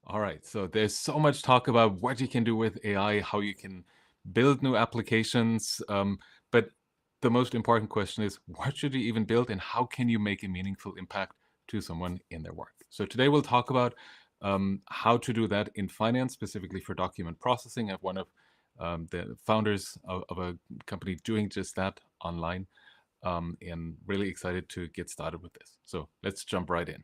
All right. So there's so much talk about what you can do with AI, how you can build new applications. But the most important question is what should you even build and how can you make a meaningful impact to someone in their work? So today we'll talk about how to do that in finance, specifically for document processing. I have one of the founders of a company doing just that online, and really excited to get started with this. So let's jump right in.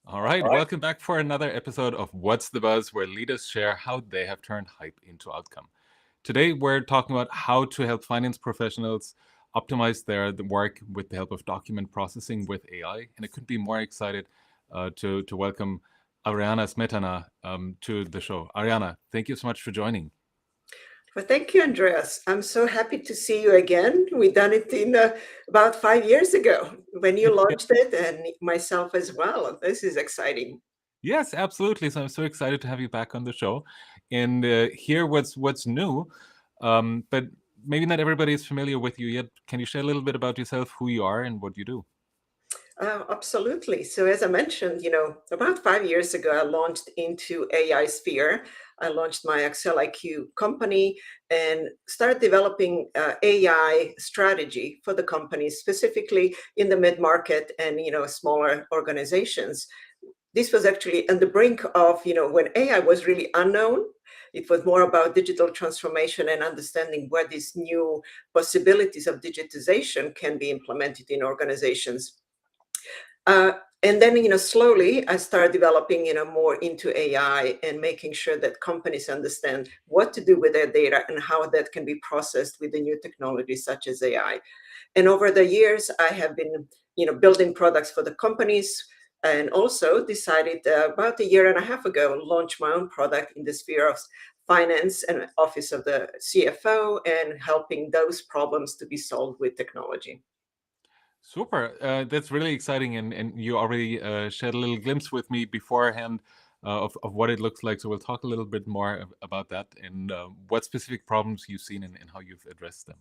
All right, welcome back for another episode of What's the Buzz, where leaders share how they have turned hype into outcome. Today, we're talking about how to help finance professionals optimize their work with the help of document processing with AI. And I couldn't be more excited to welcome Ariana Smetana to the show. Ariana, thank you so much for joining. Well, thank you, Andreas. I'm so happy to see you again. We done it in about 5 years ago when you launched it, and myself as well. This is exciting. Yes, absolutely. So I'm so excited to have you back on the show and hear what's new. But maybe not everybody is familiar with you yet. Can you share a little bit about yourself, who you are, and what you do? Absolutely. So as I mentioned, about 5 years ago, I launched into AI sphere. I launched my AccelIQ company and started developing AI strategy for the company, specifically in the mid-market and, smaller organizations. This was actually on the brink of, when AI was really unknown. It was more about digital transformation and understanding where these new possibilities of digitization can be implemented in organizations. And then, slowly I started developing, more into AI and making sure that companies understand what to do with their data and how that can be processed with the new technologies such as AI. And over the years, I have been, building products for the companies, and also decided about a year and a half ago, launch my own product in the sphere of finance and office of the CFO, and helping those problems to be solved with technology. Super. That's really exciting. And you already shared a little glimpse with me beforehand of what it looks like. So we'll talk a little bit more about that and what specific problems you've seen and how you've addressed them.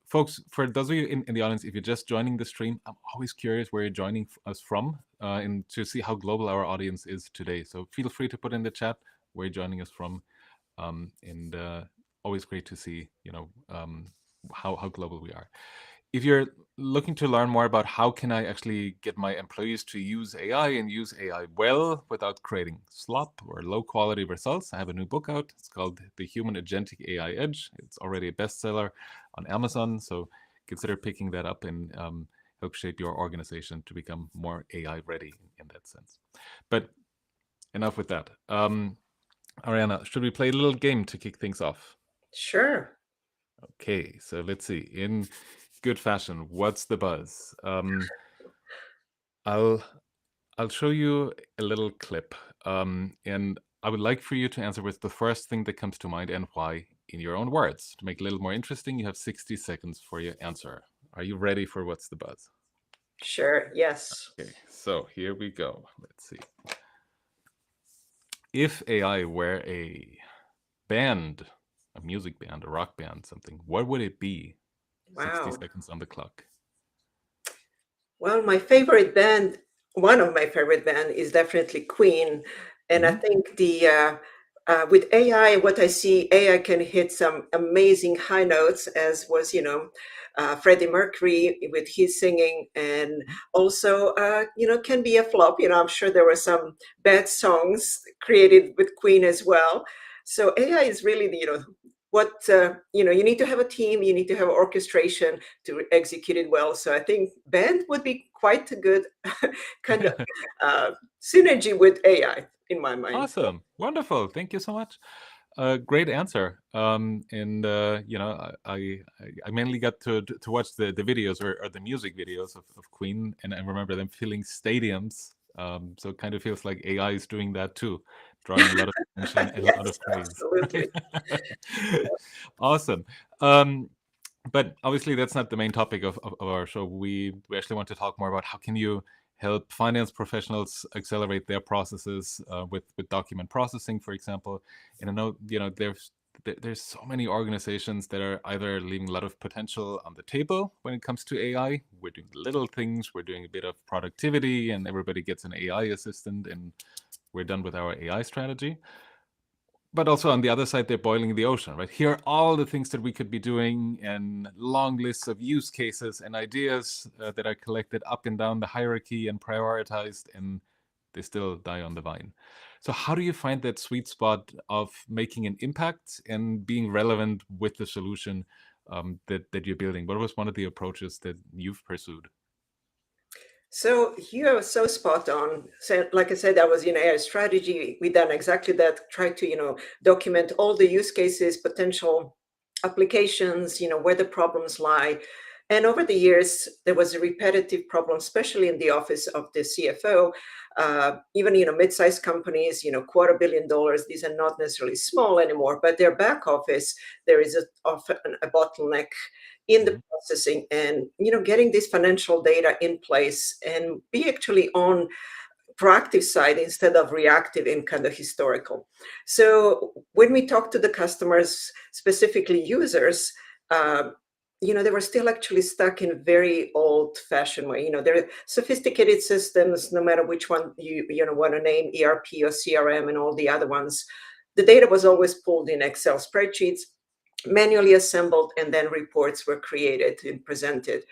Folks, for those of you in the audience, if you're just joining the stream, I'm always curious where you're joining us from and to see how global our audience is today. So feel free to put in the chat where you're joining us from. And always great to see, how global we are. If you're looking to learn more about how can I actually get my employees to use AI and use AI well without creating slop or low quality results, I have a new book out. It's called The Human Agentic AI Edge. It's already a bestseller on Amazon. So consider picking that up and help shape your organization to become more AI ready in that sense. But enough with that. Ariana, should we play a little game to kick things off? Sure. Okay, so let's see. In good fashion, what's the buzz? I'll show you a little clip, and I would like for you to answer with the first thing that comes to mind and why in your own words. To make it a little more interesting, you have 60 seconds for your answer. Are you ready for what's the buzz? Sure. Yes. Okay, so here we go. Let's see. If AI were a band, a music band, a rock band, something, what would it be? Wow. 60 seconds on the clock. Well, one of my favorite band is definitely Queen. And I think with AI, what I see, AI can hit some amazing high notes, as was, Freddie Mercury with his singing, and also, can be a flop. I'm sure there were some bad songs created with Queen as well. So AI is really what you need to have a team, you need to have orchestration to execute it well. So I think band would be quite a good kind of synergy with AI in my mind. Awesome. Wonderful. Thank you so much. Great answer. And I mainly got to watch the videos or the music videos of Queen, and I remember them filling stadiums. So it kind of feels like AI is doing that too, drawing a lot of attention and a lot Yes, of praise. absolutely. Awesome. But obviously that's not the main topic of our show. We actually want to talk more about how can you help finance professionals accelerate their processes with document processing, for example. And I know, there's so many organizations that are either leaving a lot of potential on the table when it comes to AI. We're doing little things, we're doing a bit of productivity, and everybody gets an AI assistant, and we're done with our AI strategy. But also on the other side, they're boiling the ocean, right? Here are all the things that we could be doing, and long lists of use cases and ideas that are collected up and down the hierarchy and prioritized, and they still die on the vine. So how do you find that sweet spot of making an impact and being relevant with the solution that you're building? What was one of the approaches that you've pursued? So you are so spot on. So, like I said, that was AI strategy. We done exactly that. Try to document all the use cases, potential applications, where the problems lie. And over the years, there was a repetitive problem, especially in the office of the CFO. Even mid-sized companies, $250 million. These are not necessarily small anymore, but their back office, there is often a bottleneck in the processing, and getting this financial data in place and be actually on proactive side instead of reactive and kind of historical. So when we talk to the customers, specifically users, they were still actually stuck in a very old-fashioned way. There are sophisticated systems, no matter which one you want to name, ERP or CRM and all the other ones. The data was always pulled in Excel spreadsheets, manually assembled, and then reports were created and presented.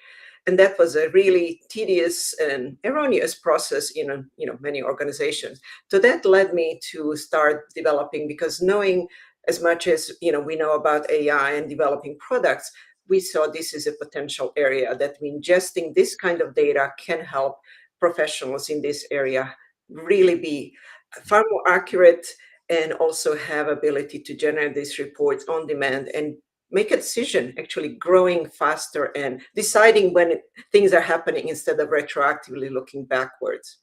And that was a really tedious and erroneous process in many organizations. So that led me to start developing, because knowing as much as we know about AI and developing products, we saw this is a potential area that ingesting this kind of data can help professionals in this area really be far more accurate, and also have ability to generate these reports on demand and make a decision, actually growing faster and deciding when things are happening instead of retroactively looking backwards.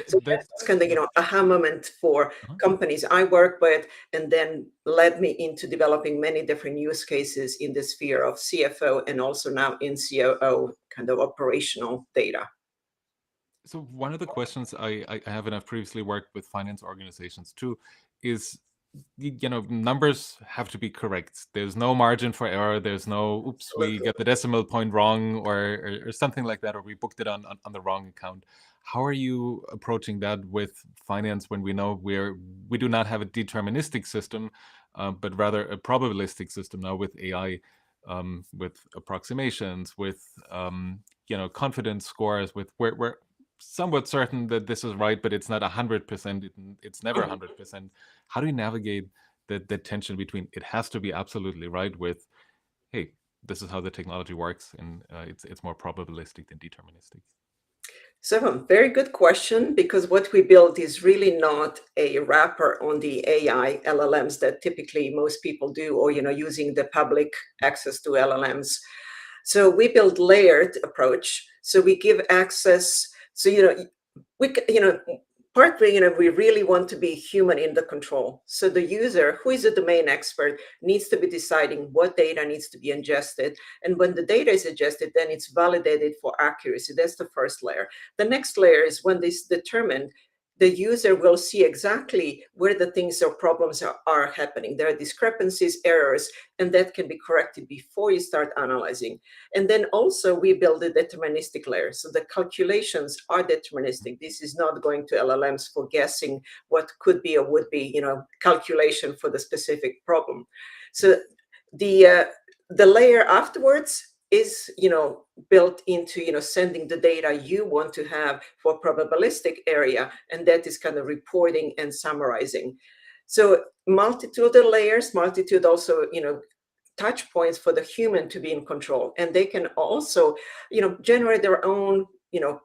So That's that's kind of aha moment for companies I work with, and then led me into developing many different use cases in the sphere of CFO and also now in COO kind of operational data. So one of the questions I have, and I've previously worked with finance organizations too, is numbers have to be correct. There's no margin for error. There's no oops, we got the decimal point wrong, or something like that, or we booked it on the wrong account. How are you approaching that with finance when we know we do not have a deterministic system, but rather a probabilistic system now with AI, with approximations, with confidence scores, with where we're somewhat certain that this is right, but it's not 100%. It's never 100%. How do you navigate the tension between it has to be absolutely right with, hey, this is how the technology works, and it's more probabilistic than deterministic? So, very good question, because what we build is really not a wrapper on the AI LLMs that typically most people do, or using the public access to LLMs. So we build layered approach. So we give access. So we partly we really want to be human in the control. So the user, who is a domain expert, needs to be deciding what data needs to be ingested, and when the data is ingested, then it's validated for accuracy. That's the first layer. The next layer is when this is determined, the user will see exactly where the things or problems are happening. There are discrepancies, errors, and that can be corrected before you start analyzing. And then also we build a deterministic layer. So the calculations are deterministic. This is not going to LLMs for guessing what could be or would be, calculation for the specific problem. So the layer afterwards is built into sending the data you want to have for probabilistic area, and that is kind of reporting and summarizing. So multitude of layers, multitude also touch points for the human to be in control, and they can also generate their own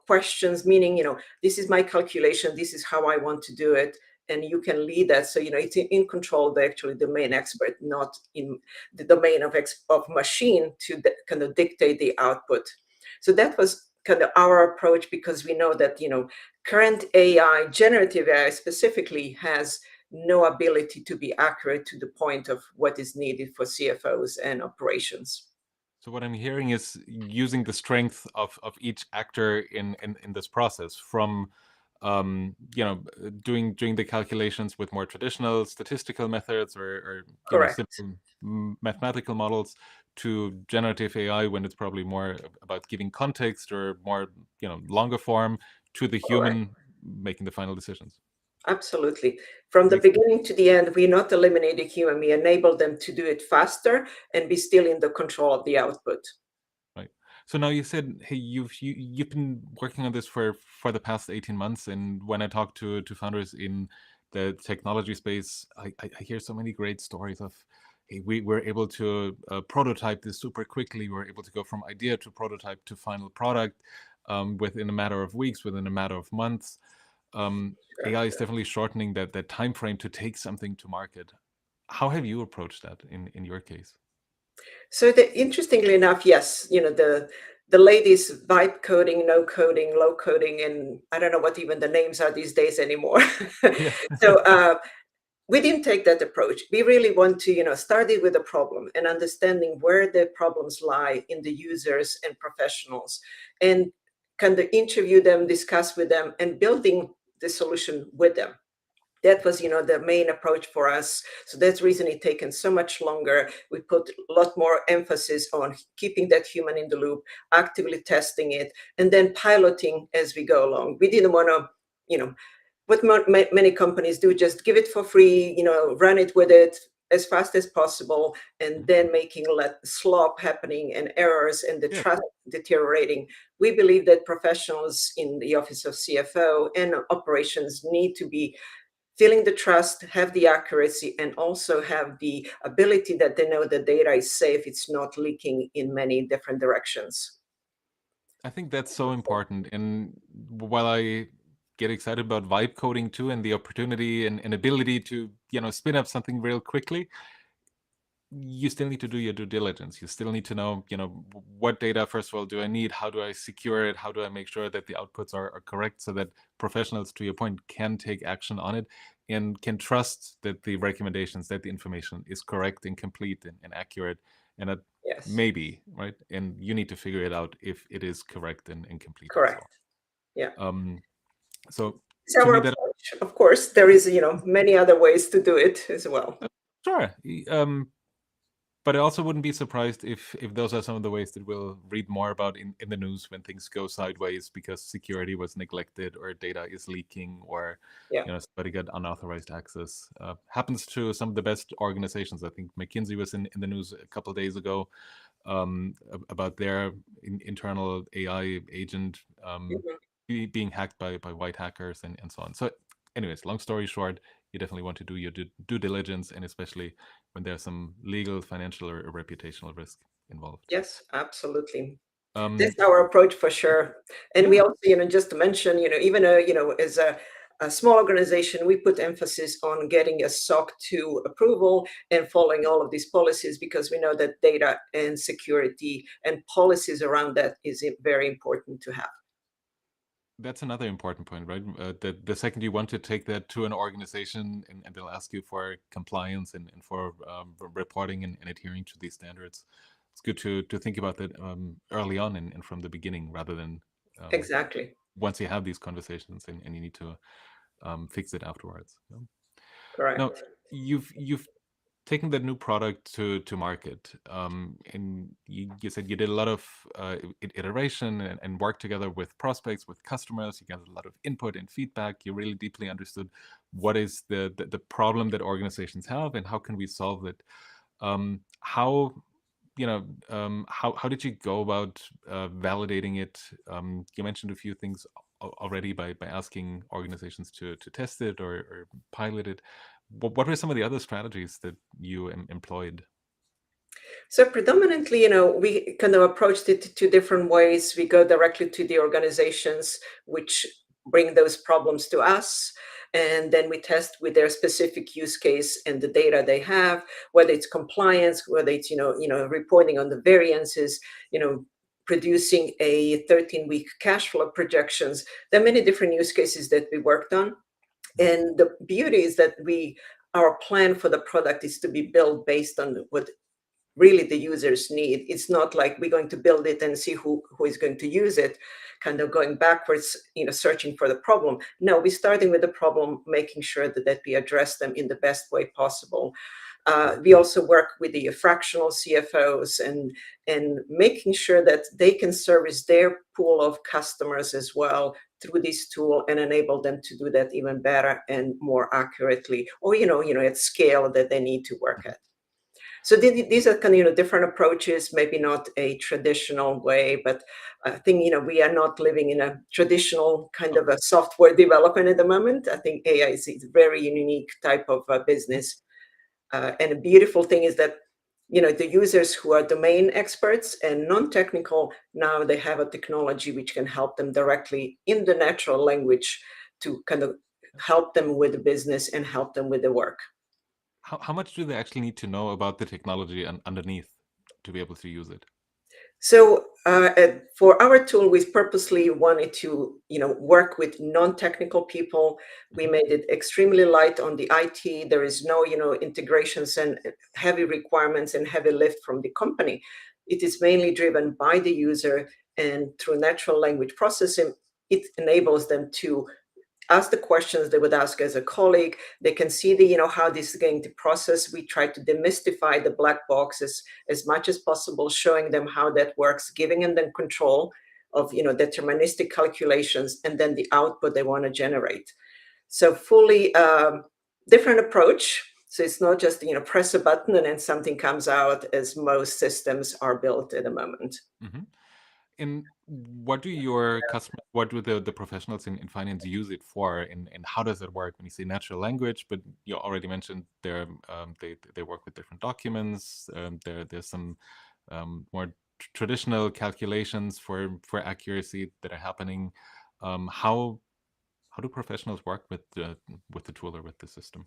questions, meaning this is my calculation, this is how I want to do it, and you can lead that. So it's in control of the actually domain expert, not in the domain of machine to kind of dictate the output. So that was kind of our approach, because we know that current AI, generative AI specifically, has no ability to be accurate to the point of what is needed for CFOs and operations. So what I'm hearing is using the strength of each actor in this process, from doing the calculations with more traditional statistical methods, or Correct. simple mathematical models, to generative AI when it's probably more about giving context, or more longer form, to the Correct. human making the final decisions. Absolutely. From the Makes sense. beginning to the end, we not eliminate the human, we enable them to do it faster and be still in the control of the output. Right. So now you said, hey, you've been working on this for the past 18 months, and when I talk to founders in the technology space, I hear so many great stories of, hey, we were able to prototype this super quickly. We were able to go from idea to prototype to final product within a matter of weeks, within a matter of months. Sure. AI is definitely shortening that time frame to take something to market. How have you approached that in your case? So interestingly enough, yes, the ladies vibe coding, no coding, low coding, and I don't know what even the names are these days anymore. Yeah. So we didn't take that approach. We really want to, start it with a problem and understanding where the problems lie in the users and professionals, and kind of interview them, discuss with them, and building the solution with them. That was, the main approach for us. So that's the reason it's taken so much longer. We put a lot more emphasis on keeping that human in the loop, actively testing it, and then piloting as we go along. We didn't want to, what many companies do, just give it for free, run it with it as fast as possible, and then making slop happening and errors and the Yeah. trust deteriorating. We believe that professionals in the office of CFO and operations need to be feeling the trust, have the accuracy, and also have the ability that they know the data is safe, it's not leaking in many different directions. I think that's so important. And while I get excited about vibe coding too, and the opportunity and ability to, spin up something real quickly, you still need to do your due diligence. You still need to know, what data, first of all, do I need? How do I secure it? How do I make sure that the outputs are correct, so that professionals, to your point, can take action on it and can trust that the recommendations, that the information is correct and complete and accurate, and that Yes, maybe, right? And you need to figure it out if it is correct and complete and so correct. Yeah. on. So It's to our me, that approach. Of course, there is, many other ways to do it as well. sure. But I also wouldn't be surprised if those are some of the ways that we'll read more about in the news when things go sideways because security was neglected, or data is leaking, or Yeah. somebody got unauthorized access. Happens to some of the best organizations. I think McKinsey was in the news a couple of days ago about their internal AI agent Mhm. being hacked by white hackers and so on. So, anyways, long story short, you definitely want to do your due diligence, and especially when there's some legal, financial, or reputational risk involved. Yes, absolutely. Um, That's our approach for sure. And we yeah, also, just to mention, even as a small organization, we put emphasis on getting a SOC 2 approval and following all of these policies, because we know that data and security and policies around that is very important to have. that's another important point, right? That the second you want to take that to an organization, and they'll ask you for compliance and for reporting and adhering to these standards, it's good to think about that early on and from the beginning, rather than um, Exactly. once you have these conversations and you need to fix it afterwards. Now, Correct. you've taken that new product to market, and you said you did a lot of iteration and work together with prospects, with customers. You got a lot of input and feedback. You really deeply understood what is the problem that organizations have, and how can we solve it. How how did you go about validating it? You mentioned a few things already by asking organizations to test it, or pilot it. What were some of the other strategies that you employed? So predominantly, we kind of approached it two different ways. We go directly to the organizations which bring those problems to us, and then we test with their specific use case and the data they have, whether it's compliance, whether it's reporting on the variances, producing a 13-week cash flow projections. There are many different use cases that we worked on, and the beauty is that our plan for the product is to be built based on what really the users need. It's not like we're going to build it and see who is going to use it, kind of going backwards, searching for the problem. No, we're starting with the problem, making sure that we address them in the best way possible. We also work with the fractional CFOs and making sure that they can service their pool of customers as well through this tool and enable them to do that even better and more accurately, or at scale that they need to work at. So these are kind of different approaches, maybe not a traditional way, but I think we are not living in a traditional kind of a software development at the moment. I think AI is a very unique type of business. And the beautiful thing is that the users who are domain experts and non-technical, now they have a technology which can help them directly in the natural language to kind of help them with the business and help them with the work. How much do they actually need to know about the technology and underneath to be able to use it? So for our tool, we purposely wanted to, work with non-technical people. We made it extremely light on the IT. There is no, integrations and heavy requirements and heavy lift from the company. It is mainly driven by the user, and through natural language processing, it enables them to ask the questions they would ask as a colleague. They can see how this is going to process. We try to demystify the black boxes as much as possible, showing them how that works, giving them control of deterministic calculations and then the output they want to generate. So fully different approach. So it's not just press a button and then something comes out, as most systems are built at the moment. Mm-hmm. And what do your customers, what do the professionals in finance use it for, and how does it work when you say natural language? But you already mentioned they work with different documents. There's some more traditional calculations for accuracy that are happening. How do professionals work with the tool or with the system?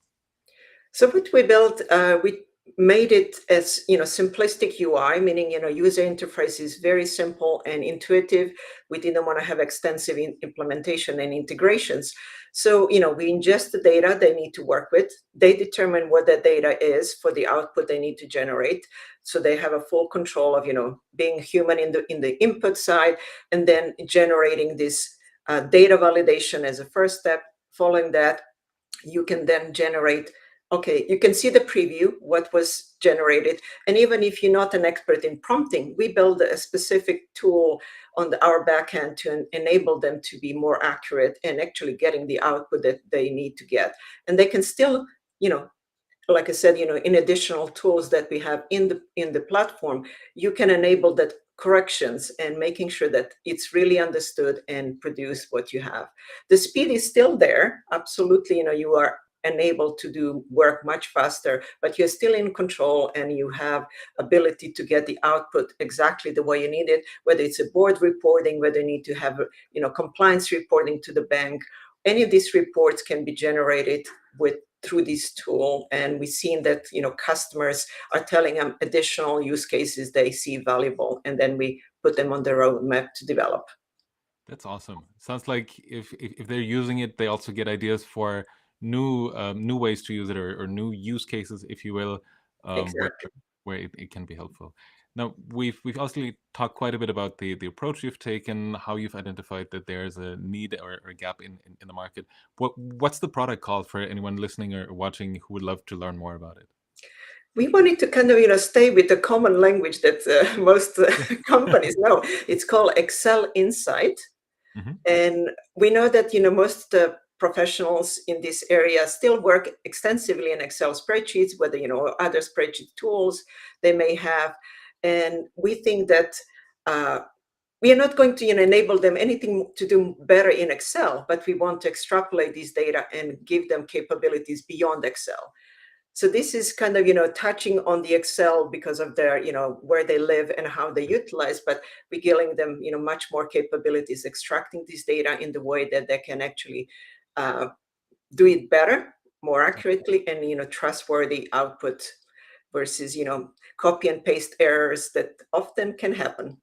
So what we built, we made it as simplistic UI, meaning user interface is very simple and intuitive. We didn't want to have extensive implementation and integrations. So we ingest the data they need to work with. They determine what that data is for the output they need to generate. So they have a full control of being human in the input side, and then generating this data validation as a first step. Following that, you can then generate. Okay, you can see the preview, what was generated. And even if you're not an expert in prompting, we build a specific tool on our backend to enable them to be more accurate and actually getting the output that they need to get. And they can still, like I said, in additional tools that we have in the platform, you can enable that corrections and making sure that it's really understood and produce what you have. The speed is still there. Absolutely, you are enabled to do work much faster, but you're still in control and you have ability to get the output exactly the way you need it, whether it's a board reporting, whether you need to have compliance reporting to the bank. Any of these reports can be generated through this tool, and we've seen that customers are telling them additional use cases they see valuable, and then we put them on the roadmap to develop. That's awesome. Sounds like if they're using it, they also get ideas for new ways to use it, or new use cases, if you will, Exactly. where it can be helpful. Now we've also talked quite a bit about the approach you've taken, how you've identified that there's a need or a gap in the market. What's the product called for anyone listening or watching who would love to learn more about it? We wanted to kind of stay with the common language that most companies know. It's called Excel Insight. Mm-hmm. And we know that most professionals in this area still work extensively in Excel spreadsheets, whether other spreadsheet tools they may have. And we think that we are not going to enable them anything to do better in Excel, but we want to extrapolate these data and give them capabilities beyond Excel. So this is kind of touching on the Excel because of their where they live and how they utilize, but we're giving them much more capabilities, extracting this data in the way that they can actually do it better, more accurately, and trustworthy output versus copy and paste errors that often can happen.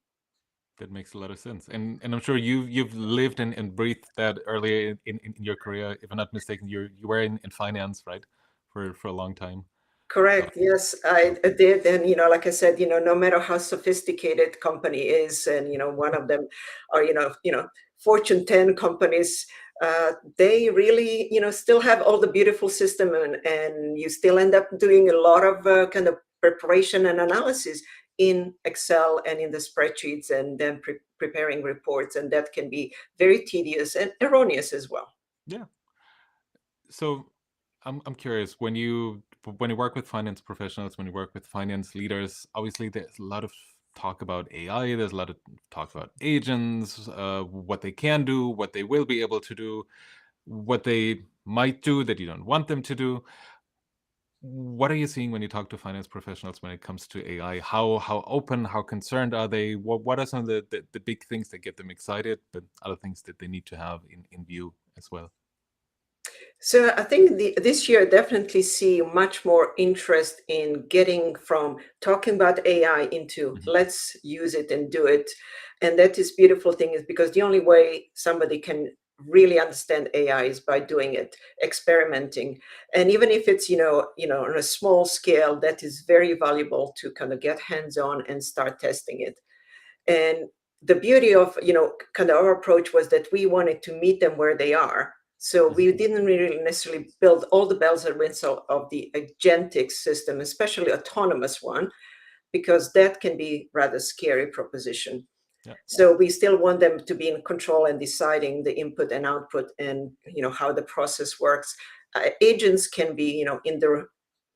That makes a lot of sense, and I'm sure you've lived and breathed that earlier in your career. If I'm not mistaken, you were in finance, right, for a long time. Correct. Yes, I did. And, like I said, no matter how sophisticated company is, and, one of them are, Fortune 10 companies, they really, still have all the beautiful system, and you still end up doing a lot of kind of preparation and analysis in Excel and in the spreadsheets, and then preparing reports. And that can be very tedious and erroneous as well. Yeah. So I'm curious, when you work with finance professionals, when you work with finance leaders, obviously there's a lot of talk about AI. There's a lot of talk about agents, what they can do, what they will be able to do, what they might do that you don't want them to do. What are you seeing when you talk to finance professionals when it comes to AI? How open, how concerned are they? What are some of the big things that get them excited, but other things that they need to have in view as well? So I think this year definitely see much more interest in getting from talking about AI into Mhm. let's use it and do it. And that is beautiful thing is because the only way somebody can really understand AI is by doing it, experimenting. And even if it's, on a small scale, that is very valuable to kind of get hands-on and start testing it. And the beauty of, kind of our approach was that we wanted to meet them where they are. So Mhm. we didn't really necessarily build all the bells and whistles of the agentic system, especially autonomous one, because that can be rather scary proposition. Yeah. So we still want them to be in control and deciding the input and output, and how the process works. Agents can be in the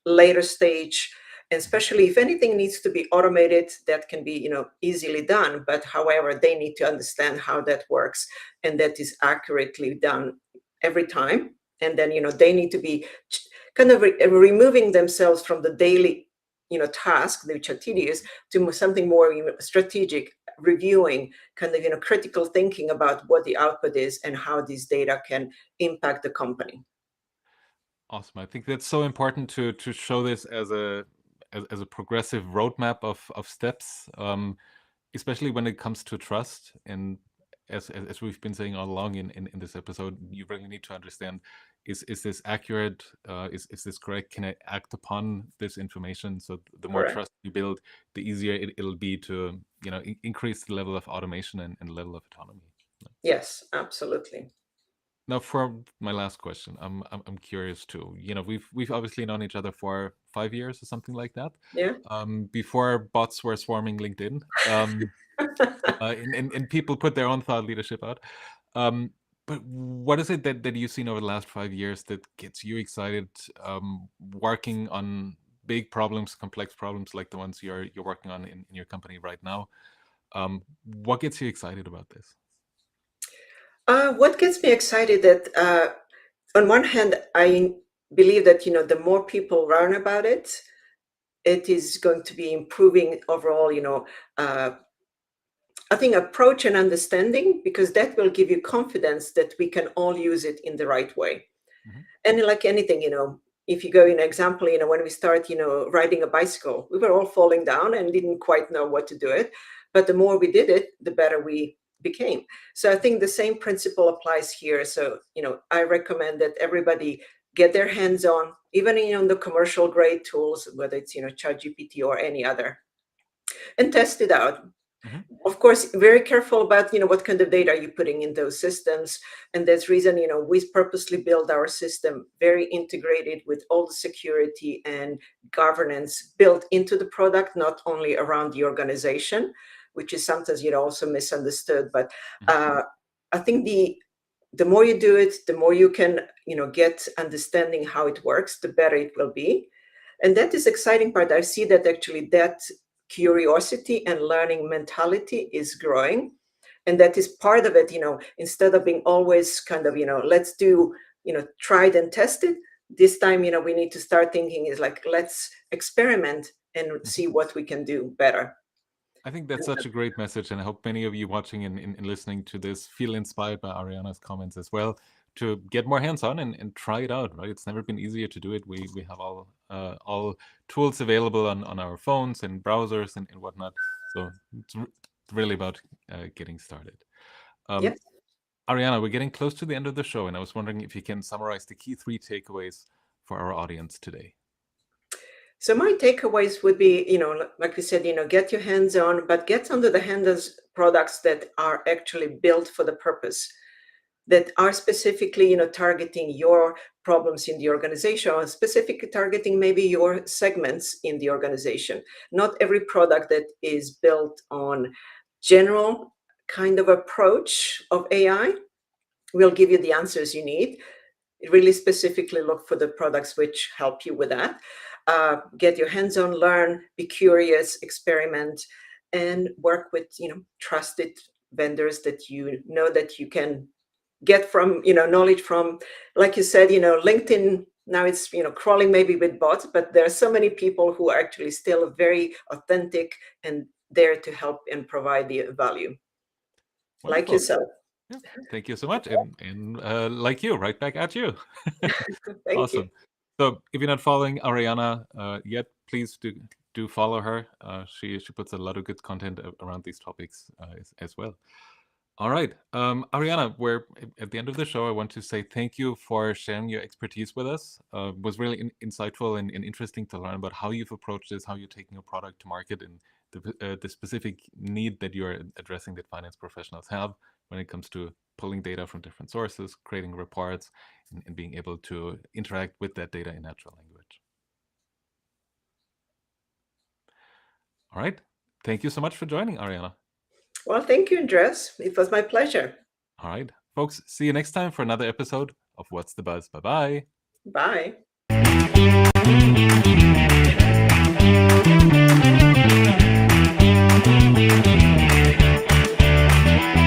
later stage, and Mhm. especially if anything needs to be automated, that can be easily done. But however, they need to understand how that works, and that is accurately done every time. And then they need to be kind of removing themselves from the daily task, which are tedious, to something more strategic, reviewing, kind of critical thinking about what the output is and how these data can impact the company. Awesome. I think that's so important to show this as a progressive roadmap of steps, especially when it comes to trust. And as we've been saying all along in this episode, you really need to understand: is this accurate? Is this correct? Can I act upon this information? So the more Correct. trust you build, the easier it'll be to increase the level of automation and level of autonomy. Yes, absolutely. Now, for my last question, I'm curious too. We've obviously known each other for 5 years or something like that. Yeah. Before bots were swarming LinkedIn, and people put their own thought leadership out. Um, but what is it that you've seen over the last 5 years that gets you excited, working on big problems, complex problems like the ones you're working on in your company right now? What gets you excited about this? What gets me excited that on one hand, I believe that the more people learn about it, it is going to be improving overall. I think approach and understanding, because that will give you confidence that we can all use it in the right way. Mhm. And like anything, if you go in example, when we start, riding a bicycle, we were all falling down and didn't quite know what to do it. But the more we did it, the better we became. So I think the same principle applies here. So, I recommend that everybody get their hands on, even the commercial grade tools, whether it's, ChatGPT or any other, and test it out. Mhm. Of course, very careful about what kind of data you're putting in those systems. And that's reason we purposely build our system very integrated with all the security and governance built into the product, not only around the organization, which is sometimes also misunderstood. But Mhm. uh, I think the more you do it, the more you can get understanding how it works, the better it will be. And that is exciting part. I see that actually that curiosity and learning mentality is growing. And that is part of it, instead of being always kind of, let's do, tried and tested. This time, we need to start thinking is like, let's experiment and Mhm. see what we can do better. I think that's such a great message, and I hope many of you watching and listening to this feel inspired by Ariana's comments as well to get more hands-on and try it out. Right, it's never been easier to do it. We have all tools available on our phones and browsers and whatnot. So it's really about getting started. Um, Yes. Ariana, we're getting close to the end of the show, and I was wondering if you can summarize the key three takeaways for our audience today. So my takeaways would be, like we said, get your hands on, but get under the hands products that are actually built for the purpose, that are specifically, targeting your problems in the organization, or specifically targeting maybe your segments in the organization. Not every product that is built on general kind of approach of AI will give you the answers you need. Really specifically look for the products which help you with that. Get your hands on, learn, be curious, experiment, and work with trusted vendors that that you can get from knowledge from. Like you said, LinkedIn now it's crawling maybe with bots, but there are so many people who are actually still very authentic and there to help and provide the value. Wonderful. Like yourself. Yeah, thank you so much, and like you, right back at you. Thank Awesome. you. So if you're not following Ariana yet, please do follow her. She puts a lot of good content around these topics as well. All right, Ariana, we're at the end of the show. I want to say thank you for sharing your expertise with us. It was really insightful and interesting to learn about how you've approached this, how you're taking a product to market, and the specific need that you're addressing that finance professionals have when it comes to pulling data from different sources, creating reports, and being able to interact with that data in natural language. All right. Thank you so much for joining, Ariana. Well, thank you, Andreas. It was my pleasure. All right, folks, see you next time for another episode of What's the Buzz. Bye-bye. Bye.